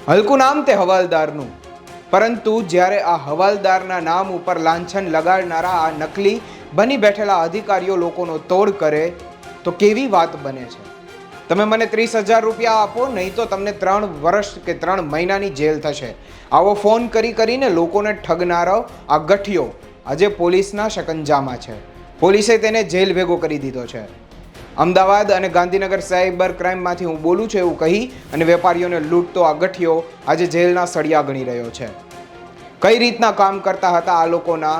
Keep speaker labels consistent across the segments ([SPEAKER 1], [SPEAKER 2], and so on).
[SPEAKER 1] હલકું નામ તે હવાલદારનું, પરંતુ જ્યારે આ હવાલદારના નામ ઉપર લાંછન લગાડનારા આ નકલી બની બેઠેલા અધિકારીઓ લોકોનો તોડ કરે તો કેવી વાત બને છે. તમે મને 30,000 રૂપિયા આપો, નહીં તો તમને 3 વર્ષ કે 3 મહિનાની જેલ થશે. આવો ફોન કરીને લોકોને ઠગનારો આ ગઠિયો આજે પોલીસના શકંજામાં છે. પોલીસે તેને જેલ ભેગો કરી દીધો છે. અમદાવાદ અને ગાંધીનગર સાયબર ક્રાઇમમાંથી હું બોલું છું એવું કહી અને વેપારીઓને લૂંટતો આ ગઠિયો આજે જેલના સળિયા ગણી રહ્યો છે. કઈ રીતના કામ કરતા હતા આ લોકોના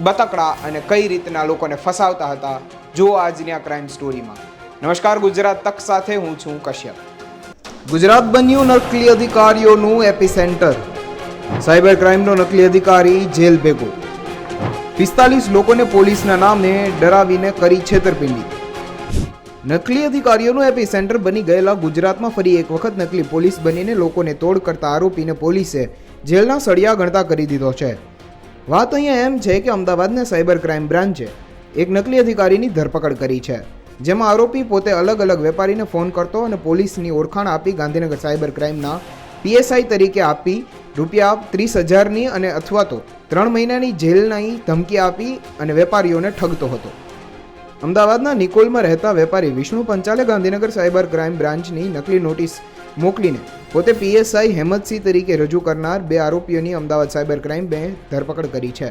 [SPEAKER 1] બતકડા અને કઈ રીતના લોકોને ફસાવતા હતા, જુઓ આજની આ ક્રાઇમ સ્ટોરીમાં. નમસ્કાર, ગુજરાત તક સાથે હું છું કશ્યપ. ગુજરાત બન્યું નકલી અધિકારીઓનું એપિસેન્ટર. સાયબર ક્રાઇમનો નકલી અધિકારી જેલ ભેગો. 45 લોકોને પોલીસના નામે ડરાવીને કરી છેતરપિંડી. નકલી અધિકારીઓનું એપિસેન્ટર બની ગયેલા ગુજરાતમાં ફરી એક વખત નકલી પોલીસ બનીને લોકોને તોડ કરતા આરોપીને પોલીસે જેલના સળિયા ગણતા કરી દીધો છે. વાત અહીંયા એમ છે કે અમદાવાદના સાયબર ક્રાઇમ બ્રાન્ચે એક નકલી અધિકારીની ધરપકડ કરી છે, જેમાં આરોપી પોતે અલગ અલગ વેપારીને ફોન કરતો અને પોલીસની ઓળખાણ આપી ગાંધીનગર સાયબર ક્રાઇમના PSI તરીકે આપી રૂપિયા 30,000ની અને અથવા તો 3 મહિનાની જેલની ધમકી આપી અને વેપારીઓને ઠગતો હતો. અમદાવાદના નિકોલમાં રહેતા વેપારી વિષ્ણુ પંચાલે ગાંધીનગર સાયબર ક્રાઇમ બ્રાન્ચની નકલી નોટિસ મોકલીને પોતે PSI હેમતસિંહ તરીકે રજૂ કરનાર 2 આરોપીઓની અમદાવાદ સાયબર ક્રાઇમે ધરપકડ કરી છે.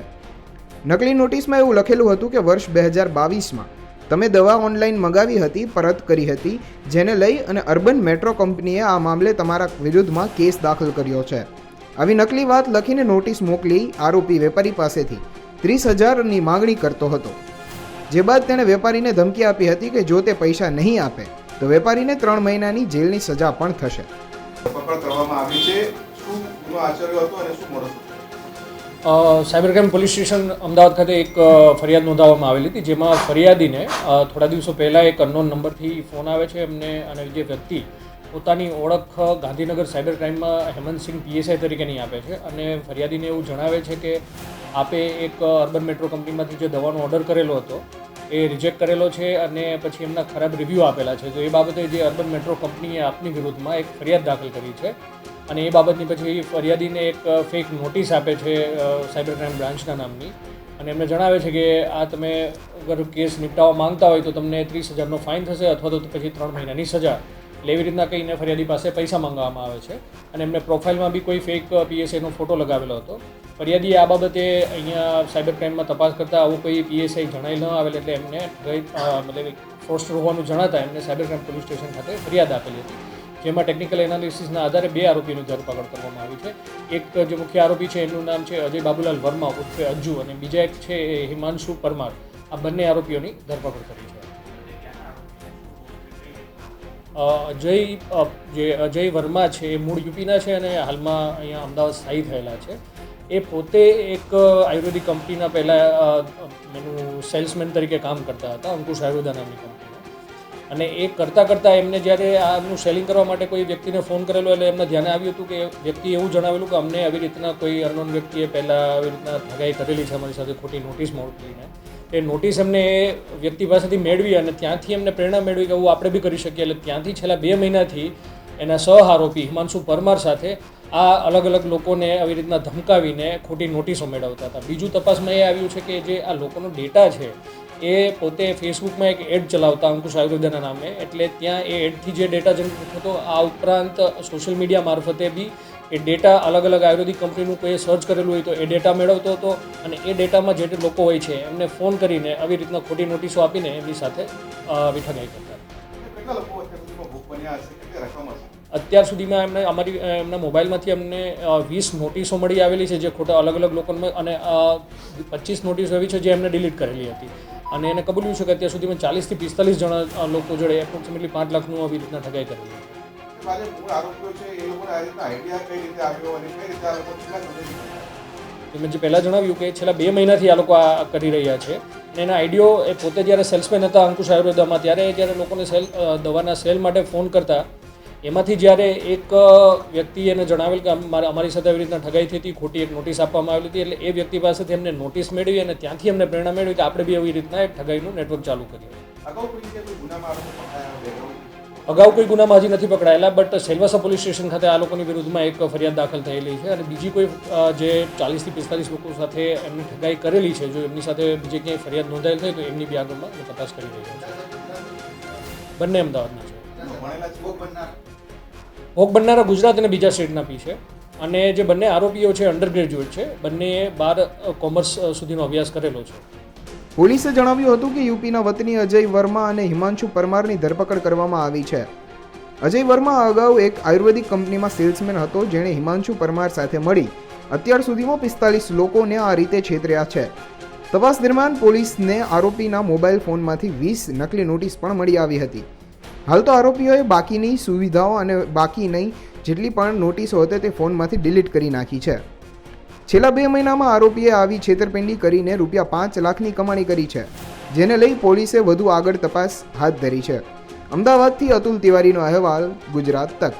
[SPEAKER 1] નકલી નોટિસમાં એવું લખેલું હતું કે વર્ષ 2022માં તમે દવા ઓનલાઈન મંગાવી હતી, પરત કરી હતી, જેને લઈ અને અર્બન મેટ્રો કંપનીએ આ મામલે તમારા વિરુદ્ધમાં કેસ દાખલ કર્યો છે. આવી નકલી વાત લખીને નોટિસ મોકલી આરોપી વેપારી પાસેથી 30,000ની માંગણી કરતો હતો. જે બાદ તેણે વેપારીને ધમકી આપી હતી કે જો તે પૈસા નહીં આપે તો વેપારીને 3 મહિનાની જેલની સજા પણ થશે.
[SPEAKER 2] Cyber crime police station Ahmedabad ખાતે એક ફરિયાદ નોંધાવવામાં આવેલી હતી, જેમાં ફરિયાદીને થોડા દિવસો પહેલાં એક અનનોન નંબરથી ફોન આવે છે એમને, અને જે વ્યક્તિ પોતાની ઓળખ ગાંધીનગર સાયબર ક્રાઇમમાં હેમંતસિંહ PSI તરીકેની આપે છે અને ફરિયાદીને એવું જણાવે છે કે આપે એક અર્બન મેટ્રો કંપનીમાંથી જે દવાનો ઓર્ડર કરેલો હતો એ રિજેક્ટ કરેલો છે અને પછી એમના ખરાબ રિવ્યૂ આપેલા છે. તો એ બાબતે જે અર્બન મેટ્રો કંપનીએ આપની વિરુદ્ધમાં એક ફરિયાદ દાખલ કરી છે અને એ બાબતની પછી ફરિયાદીને એક ફેક નોટિસ આપે છે સાયબર ક્રાઇમ બ્રાન્ચના નામની, અને એમને જણાવે છે કે આ તમે અગર કેસ નિપટાવવા માંગતા હોય તો તમને 30,000નો ફાઇન થશે અથવા તો પછી 3 મહિનાની સજા. એટલે એવી રીતના કહીને ફરિયાદી પાસે પૈસા માંગવામાં આવે છે અને એમને પ્રોફાઇલમાં બી કોઈ ફેક PSIનો ફોટો લગાવેલો હતો. ફરિયાદીએ આ બાબતે અહીંયા સાયબર ક્રાઇમમાં તપાસ કરતાં આવું કોઈ PSI જણાઈ ન આવેલ, એટલે એમને મતલબ ફ્રોસ્ટર હોવાનું જણાતા એમને સાયબર ક્રાઇમ પોલીસ સ્ટેશન ખાતે ફરિયાદ આપેલી હતી, જેમાં ટેકનિકલ એનાલિસિસના આધારે 2 આરોપીની ધરપકડ કરવામાં આવી છે. એક જે મુખ્ય આરોપી છે એનું નામ છે અજય બાબુલાલ વર્મા ઉર્ફે અજ્જુ, અને બીજા એક છે હિમાંશુ પરમાર. આ બંને આરોપીઓની ધરપકડ કરી છે. અજય વર્મા છે એ મૂળ યુપીના છે અને હાલમાં અહીંયા અમદાવાદ સ્થાયી થયેલા છે. એ પોતે એક આયુર્વેદિક કંપનીના પહેલાં એનું સેલ્સમેન તરીકે કામ કરતા હતા, અંકુશ આયુર્વેદા નામની કંપનીમાં. અને એ કરતાં એમને જ્યારે આનું સેલિંગ કરવા માટે કોઈ વ્યક્તિને ફોન કરેલો, એટલે એમને ધ્યાને આવ્યું હતું કે વ્યક્તિએ એવું જણાવેલું કે અમને આવી રીતના કોઈ અનનોન વ્યક્તિએ પહેલાં આવી રીતના ઠગાઈ કરેલી છે અમારી સાથે, ખોટી નોટિસ મોકલીને. એ નોટિસ એમને એ વ્યક્તિ પાસેથી મેળવી અને ત્યાંથી એમને પ્રેરણા મેળવી કે આપણે બી કરી શકીએ. એટલે ત્યાંથી છેલ્લા 2 મહિનાથી એના સહ આરોપી હિમાંશુ પરમાર સાથે આ અલગ અલગ લોકોને આવી રીતના ધમકાવીને ખોટી નોટિસો મેળવતા હતા. બીજું તપાસમાં એ આવ્યું છે કે જે આ લોકોનો ડેટા છે એ પોતે ફેસબુકમાં એક એડ ચલાવતા અંકુશ આયુર્વેદાના નામે, એટલે ત્યાં એ એડથી જે ડેટા જનરેટ થતો, આ ઉપરાંત સોશિયલ મીડિયા મારફતે બી એ ડેટા અલગ અલગ આયુર્વેદિક કંપનીનું કોઈ સર્ચ કરેલું હોય તો એ ડેટા મેળવતો હતો અને એ ડેટામાં જે લોકો હોય છે એમને ફોન કરીને આવી રીતના ખોટી નોટિસો આપીને એમની સાથે ઠગાઈ કરતા. અત્યાર સુધીમાં એમના મોબાઈલમાંથી અમને 20 નોટિસો મળી આવેલી છે, જે ખોટા અલગ અલગ લોકોને, અને 25 નોટિસો એવી છે જે એમને ડિલીટ કરેલી હતી. અને એને કબૂલ્યું છે કે અત્યાર સુધીમાં 40 થી 45 જણા લોકો જોડે એપ્રોક્સિમેટલી 5 લાખનું આવી રીતના ઠગાઈ કરેલી હતી. મેં જે પહેલાં જણાવ્યું કે છેલ્લા 2 મહિનાથી આ લોકો આ કરી રહ્યા છે. અને એના આઈડિયો એ પોતે જ્યારે સેલ્સમેન હતા અંકુશ આયુર્વેદામાં, ત્યારે જ્યારે લોકોને દવાના સેલ માટે ફોન કરતા, એમાંથી જ્યારે એક વ્યક્તિ એને જણાવેલ કે અમારી સાથે આવી રીતના ઠગાઈ થઈ હતી, ખોટી એક નોટિસ આપવામાં આવેલી હતી, એટલે એ વ્યક્તિ પાસેથી એમને નોટિસ મેળવી અને ત્યાંથી એમને પ્રેરણા મેળવી કે આપણે બી આવી રીતના એક ઠગાઈનું નેટવર્ક ચાલુ કરીએ. અગાઉ કોઈ ગુનામાં હજી નથી પકડાયેલા, બટ સેલવાસા પોલીસ સ્ટેશન ખાતે આ લોકોની વિરુદ્ધમાં એક ફરિયાદ દાખલ થયેલી છે અને બીજી કોઈ જે 40 થી 45 લોકો સાથે એમની ઠગાઈ કરેલી છે, જો એમની સાથે બીજે ક્યાંય ફરિયાદ નોંધાયેલ થઈ તો એમની બી આગળમાં તપાસ કરી રહ્યા છે. બંને અમદાવાદના છે. ભોગ બનનારા ગુજરાત અને બીજા સ્ટેટના પી છે અને જે બંને આરોપીઓ છે અંડર ગ્રેજ્યુએટ છે, બંનેએ 12 કોમર્સ સુધીનો અભ્યાસ કરેલો છે.
[SPEAKER 1] પોલીસે જણાવ્યું હતું કે યુપીના વતની અજય વર્મા અને હિમાંશુ પરમારની ધરપકડ કરવામાં આવી છે. અજય વર્મા અગાઉ એક આયુર્વેદિક કંપનીમાં સેલ્સમેન હતો, જેણે હિમાંશુ પરમાર સાથે મળી અત્યાર સુધીમાં 45 લોકોને આ રીતે છેતર્યા છે. તપાસ દરમિયાન પોલીસને આરોપીના મોબાઈલ ફોનમાંથી 20 નકલી નોટિસ પણ મળી આવી હતી. હાલ તો આરોપીઓએ બાકીની સુવિધાઓ અને બાકીની જેટલી પણ નોટિસો હતી તે ફોનમાંથી ડિલીટ કરી નાખી છે. છેલ્લા 2 મહિનામાં આરોપીએ આવી છેતરપિંડી કરીને રૂપિયા 5 લાખની કમાણી કરી છે, જેને લઈ પોલીસે વધુ આગળ તપાસ હાથ ધરી છે. અમદાવાદથી અતુલ તિવારીનો અહેવાલ, ગુજરાત તક.